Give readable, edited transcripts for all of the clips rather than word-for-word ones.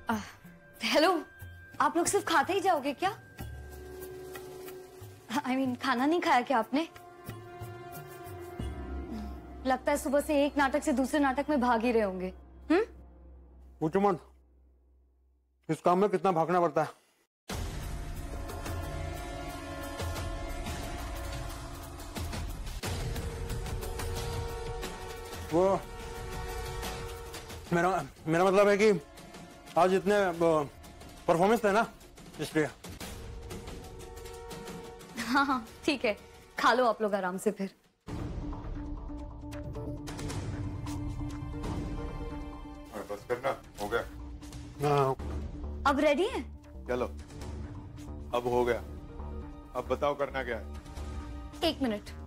Hello, आप लोग सिर्फ खाते ही जाओगे क्या? I mean, खाना नहीं खाया क्या आपने? लगता है सुबह से एक नाटक से दूसरे नाटक में भाग ही रहे होंगे। पूछो मत, इस काम में कितना भागना पड़ता है। वो मेरा मतलब है कि आज इतने परफॉर्मेंस थे ना, इसलिए। हाँ ठीक है, खा लो आप लोग आराम से फिर। बस करना हो गया। हाँ। अब रेडी है? चलो, अब हो गया। अब बताओ करना क्या है? 1 मिनट।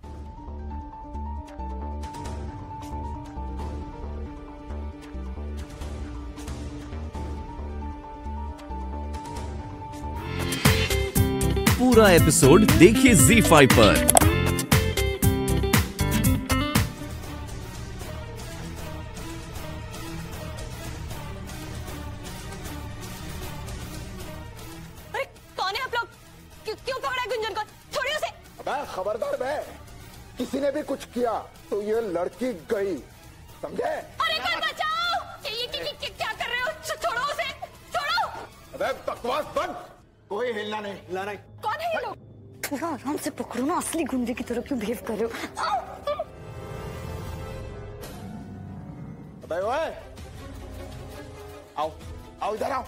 पूरा एपिसोड देखिए ZEE5 पर। अरे कौन है आप लोग? क्यों पकड़ा है गुंजन को? छोड़िए उसे। अबे खबरदार बे, किसी ने भी कुछ किया तो ये लड़की गई, समझे? अरे कोई बचाओ! ये क्या कर रहे हो? छोड़ो उसे, छोड़ो! अबे बकवास बंद, कोई हिलना नहीं, हिलना नहीं। कौन है ये लोग? पूरा आराम से पकड़ो ना, असली गुंडे की तरह क्यों बिहेव कर रहे हो? अबे ओए, आओ आओ इधर आओ।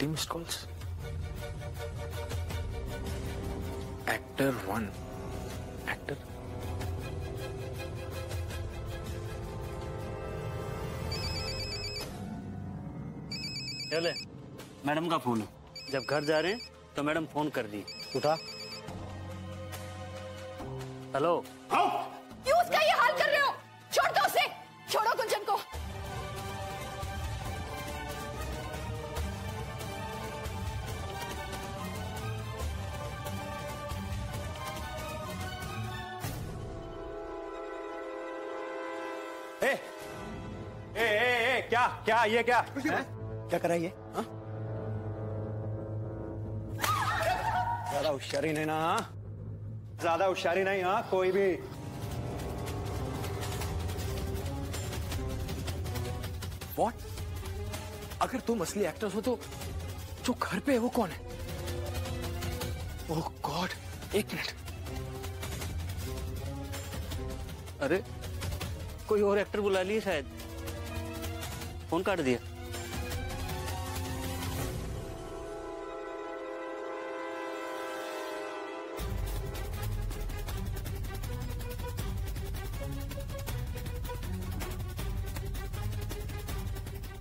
Missed calls. एक्टर 1 एक्टर चले, मैडम का फोन है। जब घर जा रहे हैं तो मैडम फोन कर दी। उठा। हेलो। क्यों उसका ये हाल कर रहे हो? छोड़ दो उसे, छोड़ो गुंजन को। क्या क्या ये क्या क्या करा ये? ज्यादा होशियारी नहीं ना, ज्यादा होशियारी नहीं। हाँ कोई भी। व्हाट? अगर तुम असली एक्टर हो तो जो घर पे है वो कौन है? ओह गॉड, 1 मिनट। अरे कोई और एक्टर बुला लिए शायद, फोन काट दिया।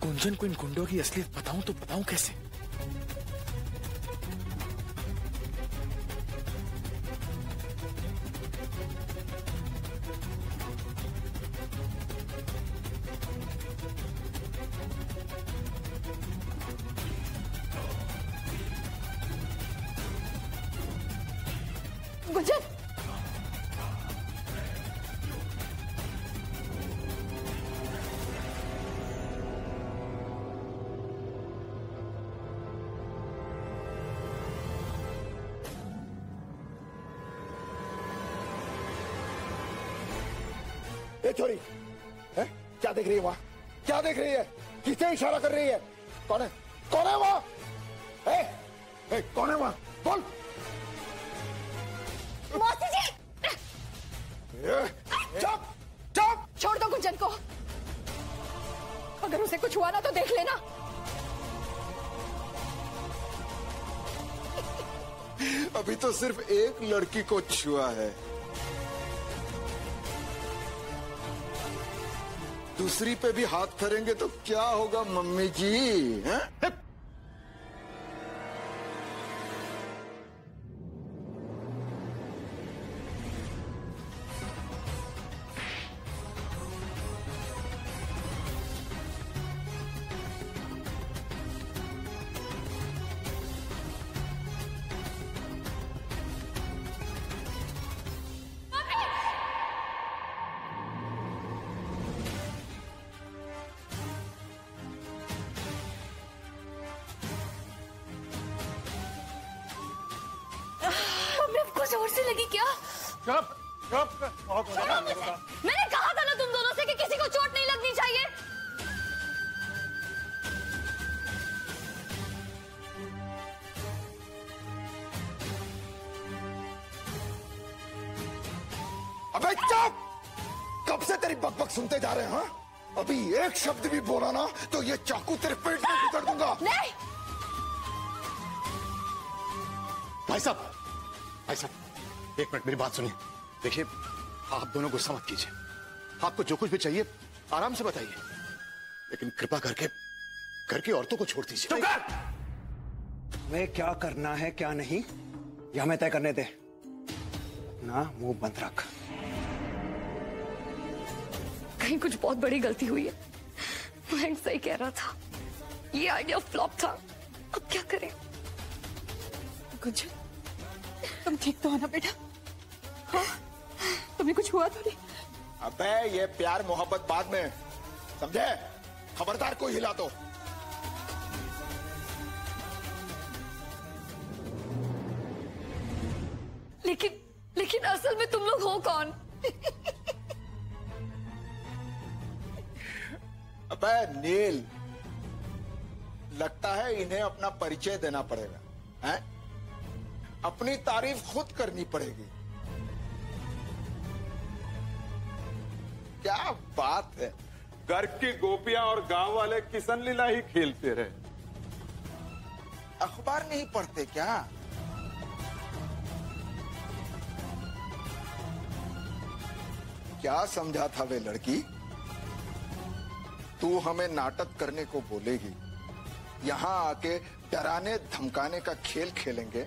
गुंजन को इन गुंडों की असलियत बताऊं तो बताऊं कैसे? गुंजन, ये छोरी है? क्या देख रही है वहाँ? क्या देख रही है? किसे इशारा कर रही है? कौन है? कौन है वहाँ? कौन है वहाँ? बोल। मौसी जी! चुप चुप। छोड़ दो गुंजन को। अगर उसे कुछ हुआ ना तो देख लेना। अभी तो सिर्फ एक लड़की को छुआ है, दूसरी पे भी हाथ फेरेंगे तो क्या होगा मम्मी जी? हैं? जोर से लगी क्या? चुप चुप, बहुत हो गया। मैंने कहा था ना तुम दोनों से कि किसी को चोट नहीं लगनी चाहिए। अबे चुप! कब से तेरी बकबक सुनते जा रहे हैं? हाँ? अभी एक शब्द भी बोला ना तो ये चाकू तेरे पेट में गुजर दूंगा। नहीं, भाई साहब, एक मिनट मेरी बात सुनिए। देखिए, आप दोनों गुस्सा मत कीजिए। आपको जो कुछ भी चाहिए आराम से बताइए, लेकिन कृपा करके घर की औरतों को छोड़ दीजिए। चुप कर! मैं क्या करना है क्या नहीं यह हमें तय करने दे। ना मुंह बंद रख। कहीं कुछ बहुत बड़ी गलती हुई है। मयंक सही कह रहा था, ये आइडिया फ्लॉप था। अब क्या करें? गुंजन, तुम ठीक तो हो ना बेटा? हाँ? तुम्हें कुछ हुआ तो नहीं? अबे ये प्यार मोहब्बत बाद में, समझे? खबरदार कोई हिला तो। लेकिन असल में तुम लोग हो कौन? अबे नील, लगता है इन्हें अपना परिचय देना पड़ेगा, हैं? अपनी तारीफ खुद करनी पड़ेगी। क्या बात है। घर की गोपियां और गांव वाले किशन लीला ही खेलते रहे। अखबार नहीं पढ़ते क्या? क्या समझा था वे लड़की? तू हमें नाटक करने को बोलेगी, यहां आके डराने धमकाने का खेल खेलेंगे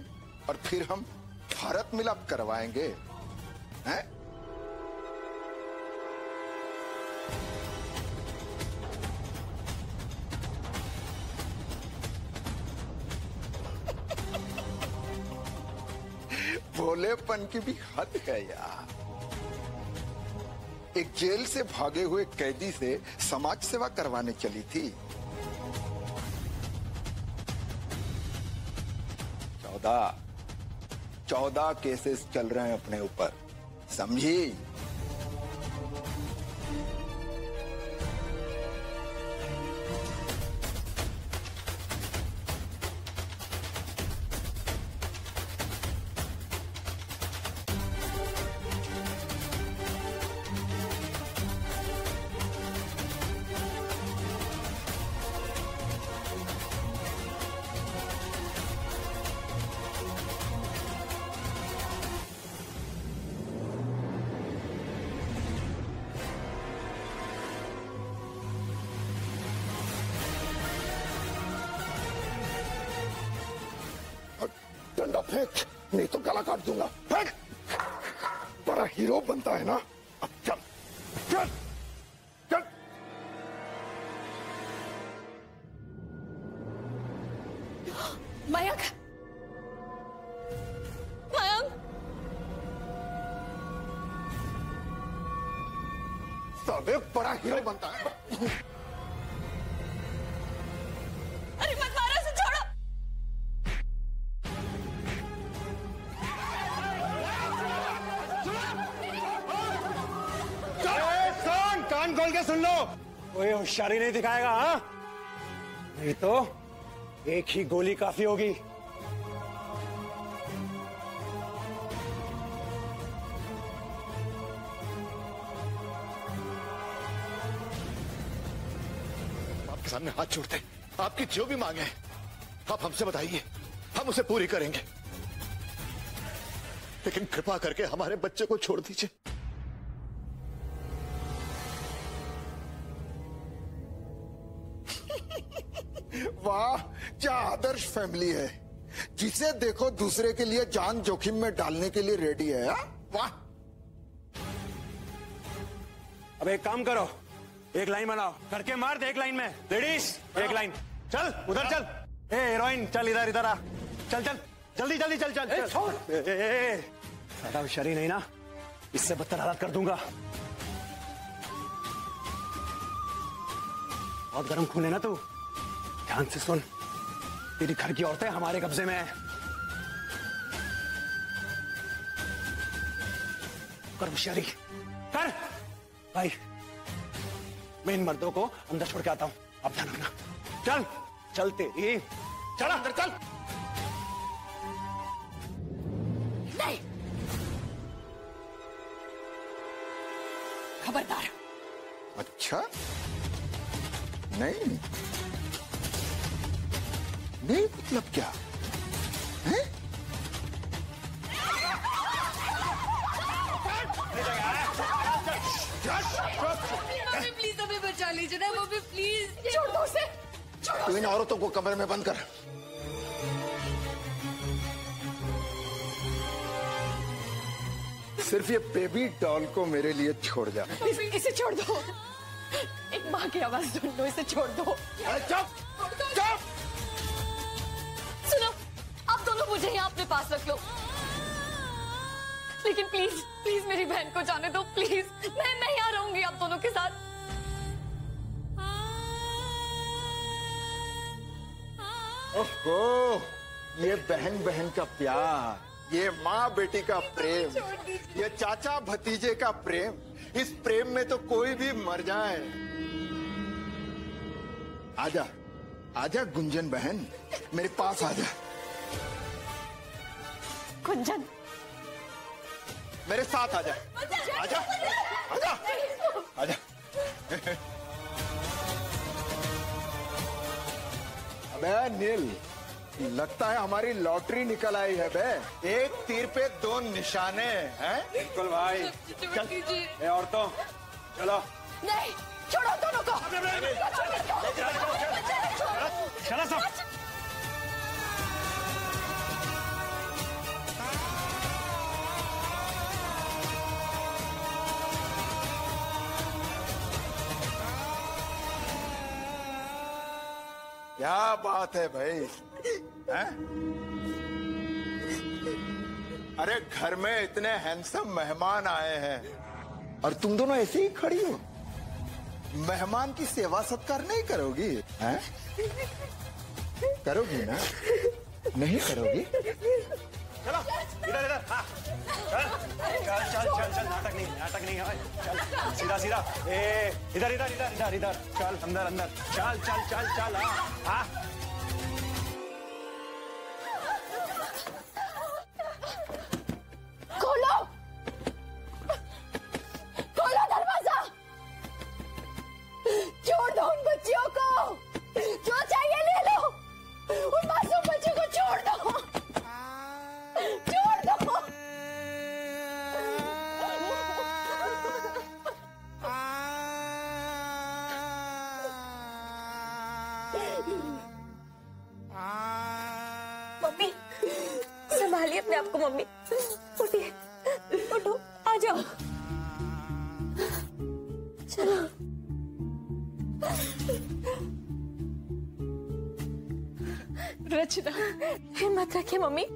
और फिर हम भारत मिलाप करवाएंगे, हैं? भोलेपन की भी हद है यार। एक जेल से भागे हुए कैदी से समाज सेवा करवाने चली थी। 14 केसेस चल रहे हैं अपने ऊपर, समझी? डंडा फेंक, नहीं तो गला काट दूंगा। फेंक! बड़ा हीरो बनता है ना? अब चल चल चल। मयंक, मयंक, साले बड़ा हीरो बनता है। अरे मत मारो, उसे छोड़ो। कान खोल के सुन लो, कोई होशियारी नहीं दिखाएगा, हाँ? नहीं तो एक ही गोली काफी होगी। आपके सामने हाथ जोड़ते, आपकी जो भी मांगे आप हमसे बताइए, हम उसे पूरी करेंगे, लेकिन कृपा करके हमारे बच्चे को छोड़ दीजिए। वाह, क्या आदर्श फैमिली है। जिसे देखो दूसरे के लिए जान जोखिम में डालने के लिए रेडी है। वाह। अब एक काम करो, एक लाइन बनाओ, करके मार दे एक लाइन में। लेडीज एक लाइन, चल उधर चल। ए हीरोइन चल इधर इधर आ, चल चल जल्दी जल्दी चल चल। ज्यादा होशियारी नहीं ना, इससे बदतर हालत कर दूंगा। बहुत गर्म खून है ना तू, ध्यान से सुन, तेरी घर की औरतें हमारे कब्जे में है। कर होशियारी कर। भाई मैं इन मर्दों को अंदर छोड़ के आता हूं, अब ध्यान रखना। चल चल तेरी, चल अंदर चल। नहीं, खबरदार। अच्छा नहीं नहीं मतलब क्या है? मम्मी प्लीज हमें बचा लीजिए ना मम्मी प्लीज। छोड़ दो उसे, छोड़ो। तू इन औरतों को कमरे में बंद कर। सिर्फ ये बेबी डॉल को मेरे लिए छोड़ जा। इसे छोड़ दो, एक माँ की आवाज सुन लो, इसे छोड़ दो। अरे चुप चुप। सुनो, आप दोनों मुझे यहाँ अपने पास रख लो, लेकिन प्लीज प्लीज मेरी बहन को जाने दो प्लीज। मैं यहाँ रहूंगी आप दोनों के साथ। ओहो, ये बहन बहन का प्यार, ये माँ बेटी का प्रेम, ये चाचा भतीजे का प्रेम, इस प्रेम में तो कोई भी मर जाए। आजा आजा गुंजन बहन, मेरे पास आजा। गुंजन मेरे साथ आजा आजा आजा आजा। अबे नील, लगता है हमारी लॉटरी निकल आई है बे। एक तीर पे दो निशाने हैं। बिल्कुल भाई। चल औरतों चलो। नहीं, छोड़ो दोनों को। चलो सब। क्या बात है भाई, हैं? अरे घर में इतने हैंडसम मेहमान आए हैं और तुम दोनों ऐसे ही खड़ी हो। मेहमान की सेवा सत्कार नहीं करोगी? हैं? करोगी ना? नहीं करोगी? चलो इधर इधर। हाँ चल चल चल चल, नाटक नहीं है भाई। चल सीधा सीधा। इधर इधर इधर इधर इधर। चल अंदर अंदर। चल चल चल चल। हाँ खोलो, खोलो दरवाजा। छोड़ दो उन बच्चियों को, जो चाहिए ले लो। उन मासूम बच्चों को छोड़ दो, छोड़ दो। मम्मी संभालिए अपने आप को। मम्मी उठिए, उठो, आ जाओ। चलो रचना, हिम्मत रखिए मम्मी।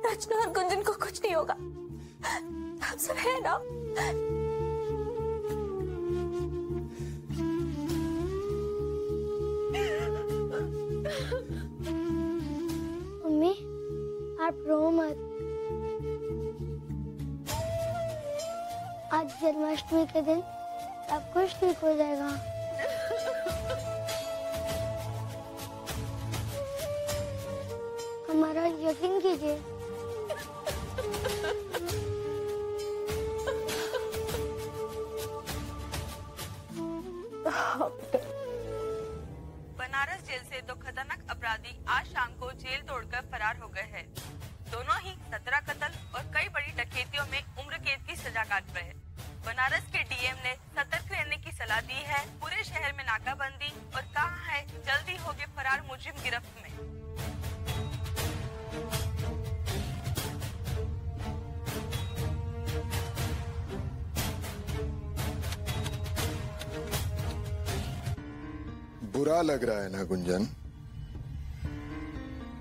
रचना और गुंजन को कुछ नहीं होगा, हम सब है ना। मम्मी आप रो मत। आज जन्माष्टमी के दिन सब कुछ ठीक हो जाएगा। हमारा यकीन कीजिए। बनारस जेल से दो खतरनाक अपराधी आज शाम को जेल तोड़कर फरार हो गए हैं। दोनों ही 17 कत्ल और कई बड़ी डकैतियों में उम्र कैद की सजा काट रहे हैं। बनारस के डीएम ने सतर्क रहने की सलाह दी है। पूरे शहर में नाकाबंदी और कहा है जल्दी होंगे फरार मुजरिम गिरफ्त में। बुरा लग रहा है ना गुंजन,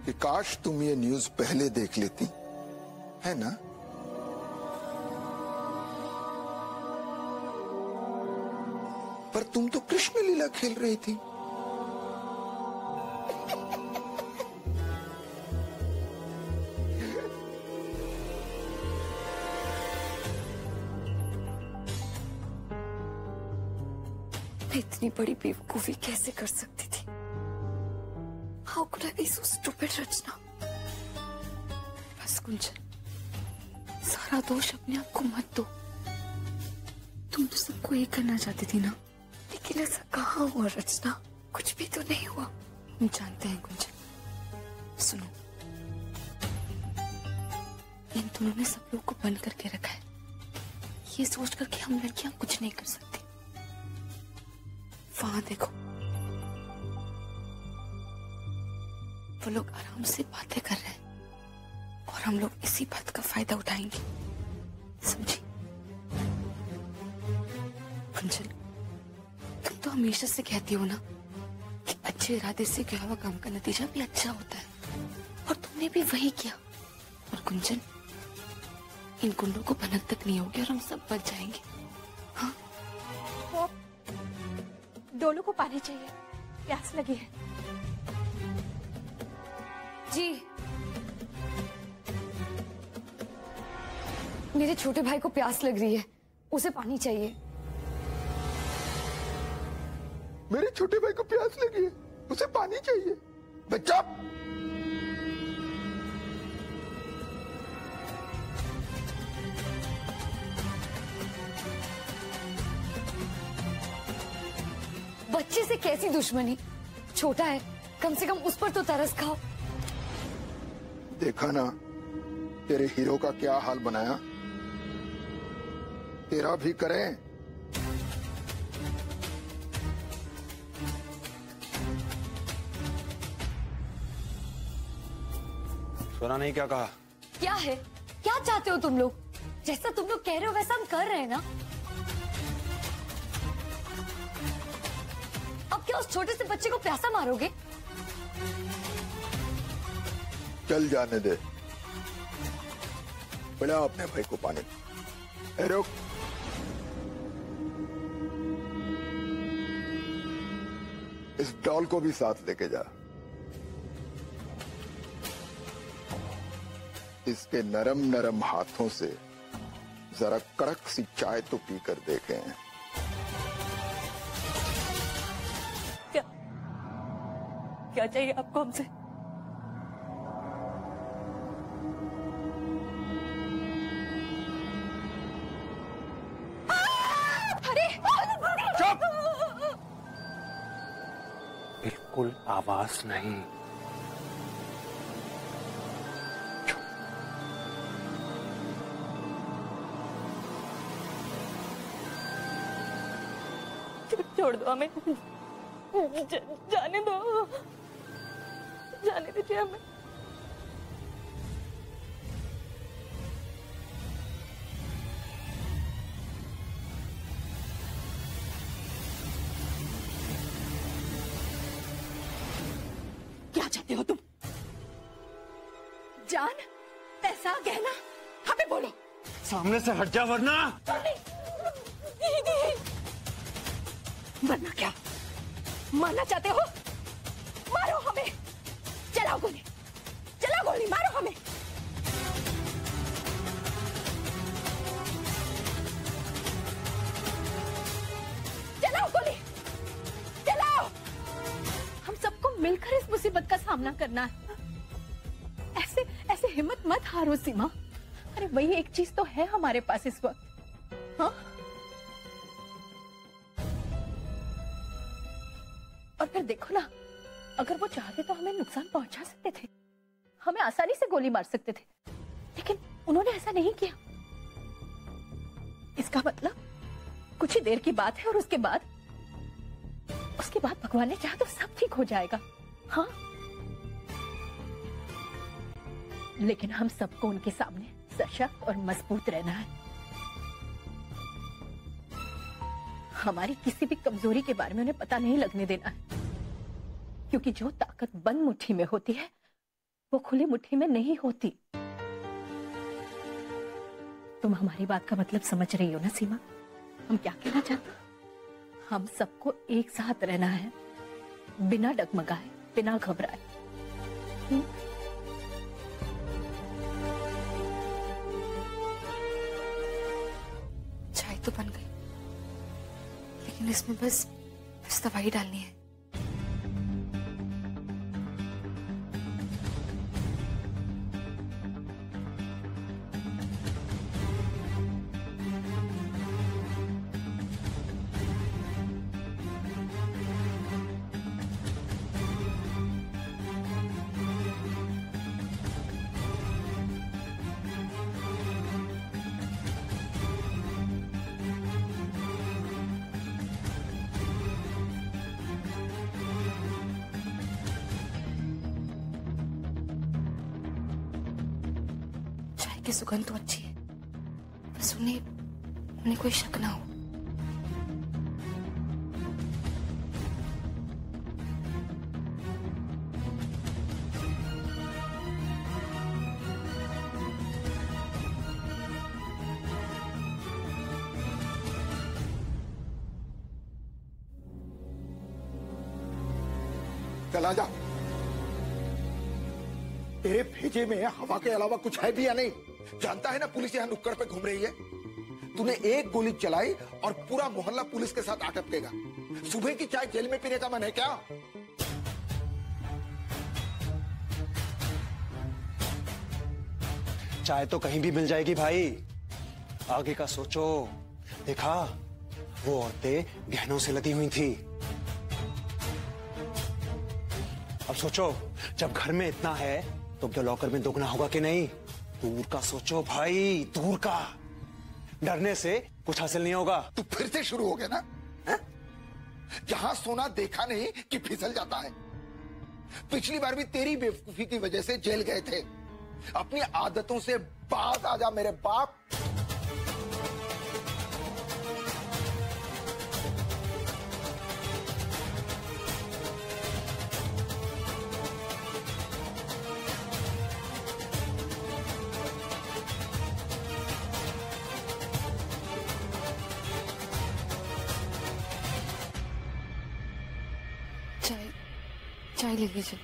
कि काश तुम ये न्यूज पहले देख लेती, है ना? पर तुम तो कृष्ण लीला खेल रही थी। मैं इतनी बड़ी बेवकूफी कैसे कर सकती थी? How could I be so stupid Rachna? बस कुंजन, सारा दोष अपने आप को मत दो। तुम तो सबको एक करना चाहती थी ना, लेकिन ऐसा कहाँ हुआ रचना? कुछ भी तो नहीं हुआ। हम जानते हैं कुंजन। सुनो, इन दोनों ने सब लोग को बंद करके रखा है, ये सोच कर कि हम लड़कियां कुछ नहीं कर सकती। वहां देखो, वो लोग आराम से बातें कर रहे हैं और हम लोग इसी बात का फायदा उठाएंगे, समझी? कुंजन, तुम तो हमेशा से कहती हो ना कि अच्छे इरादे से किया हुआ काम का नतीजा भी अच्छा होता है, और तुमने भी वही किया। और कुंजन, इन गुंडों को भनक तक नहीं होगी और हम सब बच जाएंगे। हाँ, दोनों को पानी चाहिए, प्यास लगी है। जी, मेरे छोटे भाई को प्यास लग रही है, उसे पानी चाहिए। मेरे छोटे भाई को प्यास लगी है, उसे पानी चाहिए। बच्चा, बच्चे से कैसी दुश्मनी? छोटा है, कम से कम उस पर तो तरस खाओ। देखा ना तेरे हीरो का क्या हाल बनाया, तेरा भी करें। सुना नहीं क्या कहा? क्या है? क्या चाहते हो तुम लोग? जैसा तुम लोग कह रहे हो वैसा हम कर रहे हैं ना। अब क्या उस छोटे से बच्चे को प्यासा मारोगे? चल जाने दे, पिला अपने भाई को पानी। रुक, इस डॉल को भी साथ लेके जा। इसके नरम नरम हाथों से जरा कड़क सी चाय तो पीकर देखें। क्या चाहिए आपको हमसे? अरे चुप! बिल्कुल आवाज नहीं। छोड़ दो हमें, जाने दो, जाने दीजिए हमें। क्या चाहते हो तुम? जान, पैसा, गहना, हमें बोलो। सामने से हट जा वरना। वरना क्या? मारना चाहते हो? मारो हमें, चलाओ गोली, चलाओ गोली, मारो हमें। चलाओ गोली, चलाओ। हम सबको मिलकर इस मुसीबत का सामना करना है। ऐसे ऐसे हिम्मत मत हारो सीमा। अरे वही एक चीज तो है हमारे पास इस वक्त। हाँ, और फिर देखो ना, अगर वो चाहते तो हमें नुकसान पहुंचा सकते थे, हमें आसानी से गोली मार सकते थे, लेकिन उन्होंने ऐसा नहीं किया। इसका मतलब कुछ ही देर की बात है और उसके बाद भगवान ने चाहा तो सब ठीक हो जाएगा। हाँ, लेकिन हम सबको उनके सामने सशक्त और मजबूत रहना है। हमारी किसी भी कमजोरी के बारे में उन्हें पता नहीं लगने देना है, क्योंकि जो ताकत बंद मुट्ठी में होती है वो खुली मुट्ठी में नहीं होती। तुम हमारी बात का मतलब समझ रही हो ना सीमा? हम क्या कहना चाहते हैं? हम सबको एक साथ रहना है, बिना डगमगाए, बिना घबराए। चाय तो बन गई, लेकिन इसमें बस बस दवाई डालनी है। की सुगंध तो अच्छी है, बस उन्हें कोई शक ना हो। चला जा। तेरे भेजे में हवा के अलावा कुछ है भी या नहीं? जानता है ना पुलिस यहां नुक्कड़ पे घूम रही है। तूने एक गोली चलाई और पूरा मोहल्ला पुलिस के साथ आटपकेगा। सुबह की चाय जेल में पीने का मन है क्या? चाय तो कहीं भी मिल जाएगी भाई, आगे का सोचो। देखा, वो औरतें गहनों से लदी हुई थी। अब सोचो, जब घर में इतना है तो अब लॉकर में दोगुना होगा कि नहीं? दूर का सोचो भाई, दूर का। डरने से कुछ हासिल नहीं होगा। तू फिर से शुरू हो गया ना? है? जहां सोना देखा नहीं कि फिसल जाता है। पिछली बार भी तेरी बेवकूफी की वजह से जेल गए थे। अपनी आदतों से बाज आ जा मेरे बाप। चाय ले लीजिए।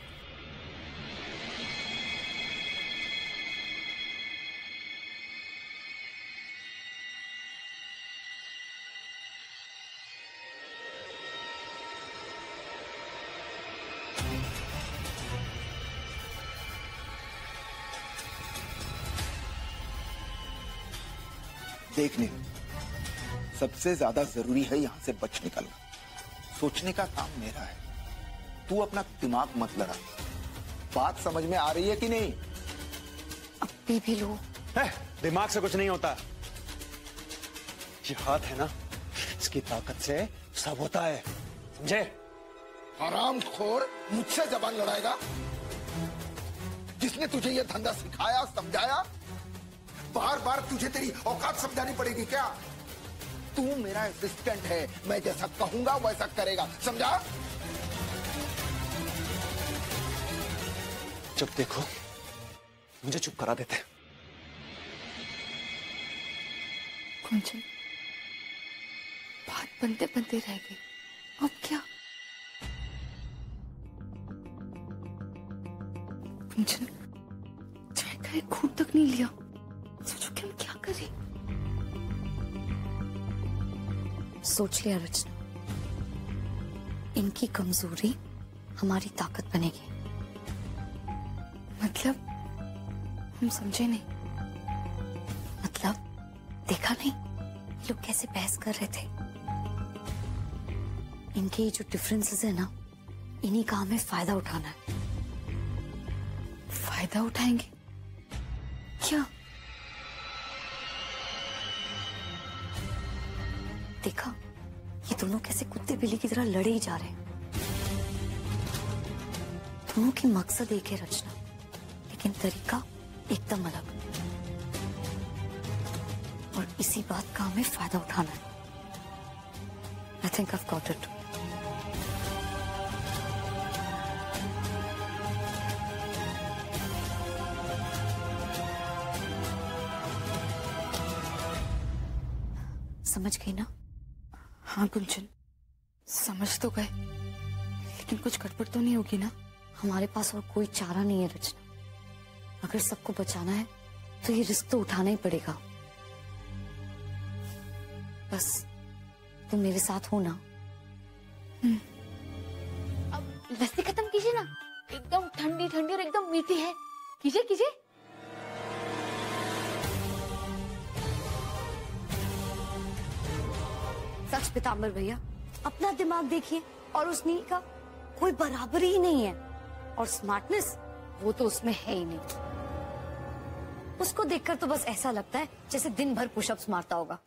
देखने, सबसे ज्यादा जरूरी है यहां से बच निकलना। सोचने का काम मेरा है, तू अपना दिमाग मत लड़ा। बात समझ में आ रही है कि नहीं? अब पी भी लो। दिमाग से कुछ नहीं होता। ये हाथ है ना, इसकी ताकत से सब होता है, समझे? हरामखोर, मुझसे जबान लड़ाएगा? जिसने तुझे ये धंधा सिखाया, समझाया, बार बार तुझे तेरी औकात समझानी पड़ेगी क्या? तू मेरा असिस्टेंट है, मैं जैसा कहूंगा वैसा करेगा, समझा? जब देखो मुझे चुप करा देते। कुंचन, बात बनते बनते रह गई, अब क्या? कुंचन, चाय का एक घूंट तक नहीं लिया। सोचो कि हम क्या करें। सोच लिया रचना, इनकी कमजोरी हमारी ताकत बनेगी। मतलब हम समझे नहीं। मतलब देखा नहीं ये लोग कैसे बहस कर रहे थे। इनके ये जो डिफरेंसेस है ना, इन्हीं का हमें फायदा उठाना है। फायदा उठाएंगे क्या? देखा, ये दोनों कैसे कुत्ते बिल्ली की तरह लड़े ही जा रहे हैं। दोनों की मकसद एक है रचना, लेकिन तरीका एकदम अलग। और इसी बात का हमें फायदा उठाना है। I think I got it. समझ गई ना? हाँ कुंचन, समझ तो गए, लेकिन कुछ गड़बड़ तो नहीं होगी ना? हमारे पास और कोई चारा नहीं है रचना। अगर सबको बचाना है तो ये रिस्क तो उठाना ही पड़ेगा। बस तुम मेरे साथ हो ना, अब लस्सी खत्म कीजिए ना, एकदम ठंडी ठंडी और एकदम मीठी है। कीजिए कीजिए। सच पीताम्बर भैया, अपना दिमाग देखिए, और उस नील का कोई बराबरी ही नहीं है, और स्मार्टनेस वो तो उसमें है ही नहीं। उसको देखकर तो बस ऐसा लगता है जैसे दिन भर पुशअप्स मारता होगा।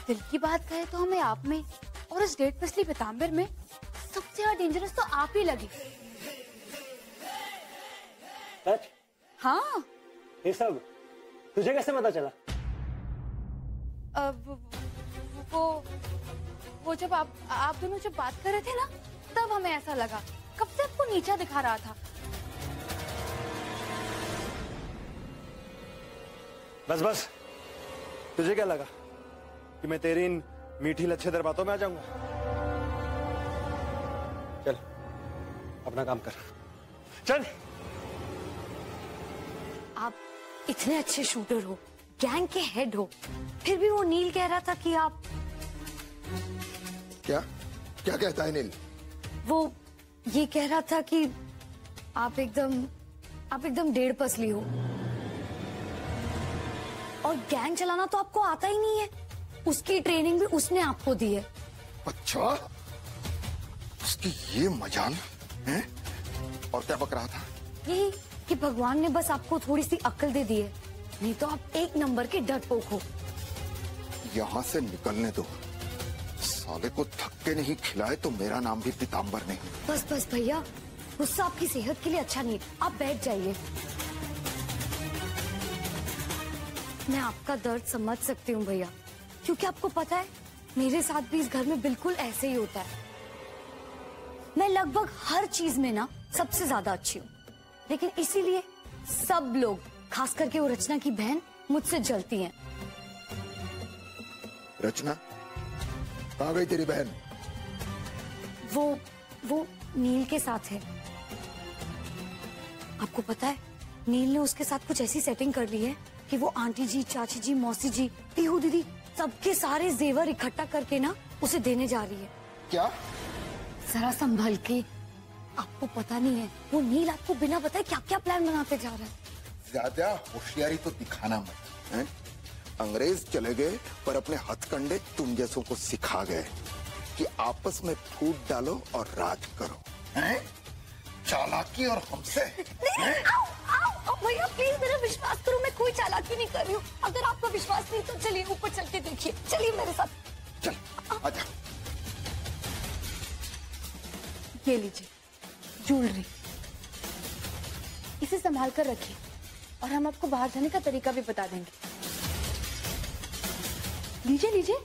दिल की बात कहे तो हमें आप में और इस डेढ़ पसली पीताम्बर में सबसे ज्यादा डेंजरस तो आप ही लगे। सच? हाँ। ये सब तुझे कैसे पता चला? वो जब आप दोनों जब बात कर रहे थे ना, तब हमें ऐसा लगा। कब से आपको नीचा दिखा रहा था। बस बस, तुझे क्या लगा कि मैं तेरी इन मीठी लच्छेदार बातों में आ जाऊंगा? चल अपना काम कर, चल। आप इतने अच्छे शूटर हो, गैंग के हेड हो, फिर भी वो नील कह रहा था कि आप क्या क्या कहता है नील? वो ये कह रहा था कि आप एकदम डेढ़ पसली हो, और गैंग चलाना तो आपको आता ही नहीं है। उसकी ट्रेनिंग भी उसने आपको दी है। अच्छा, उसकी ये मजाल है। और क्या बक रहा था? यही कि भगवान ने बस आपको थोड़ी सी अक्ल दे दी है, नहीं तो आप एक नंबर के डरपोक हो। यहाँ से निकलने दो। साले को धक्के नहीं खिलाए तो मेरा नाम भी पीताम्बर नहीं। बस बस भैया, गुस्सा आपकी सेहत के लिए अच्छा नहीं, आप बैठ जाइए। मैं आपका दर्द समझ सकती हूँ भैया, क्योंकि आपको पता है मेरे साथ भी इस घर में बिल्कुल ऐसे ही होता है। मैं लगभग हर चीज में ना सबसे ज्यादा अच्छी हूँ, लेकिन इसीलिए सब लोग, खास करके वो रचना की बहन, मुझसे जलती हैं। रचना? कहाँ गई तेरी बहन? वो नील के साथ है। आपको पता है नील ने उसके साथ कुछ ऐसी सेटिंग कर ली है कि वो आंटी जी, चाची जी, मौसी जी, पीहू दीदी, सबके सारे जेवर इकट्ठा करके ना उसे देने जा रही है। क्या? जरा संभल के, आपको पता नहीं है वो नील आपको बिना बताए क्या क्या प्लान बनाते जा रहा है। ज्यादा होशियारी तो दिखाना मत, हैं? अंग्रेज चले गए पर अपने हथकंडे तुम जैसों को सिखा गए कि आपस में फूट डालो और राज करो, हैं? चालाकी और हमसे। भैया प्लीज मेरा विश्वास करो, मैं कोई चालाकी नहीं कर रही हूँ। अगर आपका विश्वास नहीं तो चलिए ऊपर चल के देखिए, चलिए मेरे साथ। चल आजा। ये लीजिए ज्वेलरी, इसे संभाल कर रखिए, और हम आपको बाहर जाने का तरीका भी बता देंगे। लीजिए लीजिए।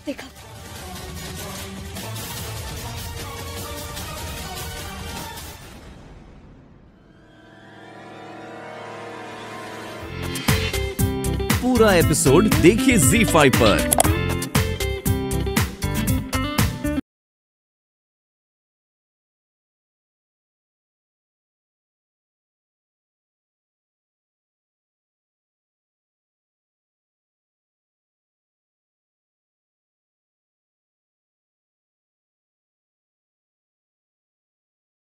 देखा, पूरा एपिसोड देखिए ZEE5 पर।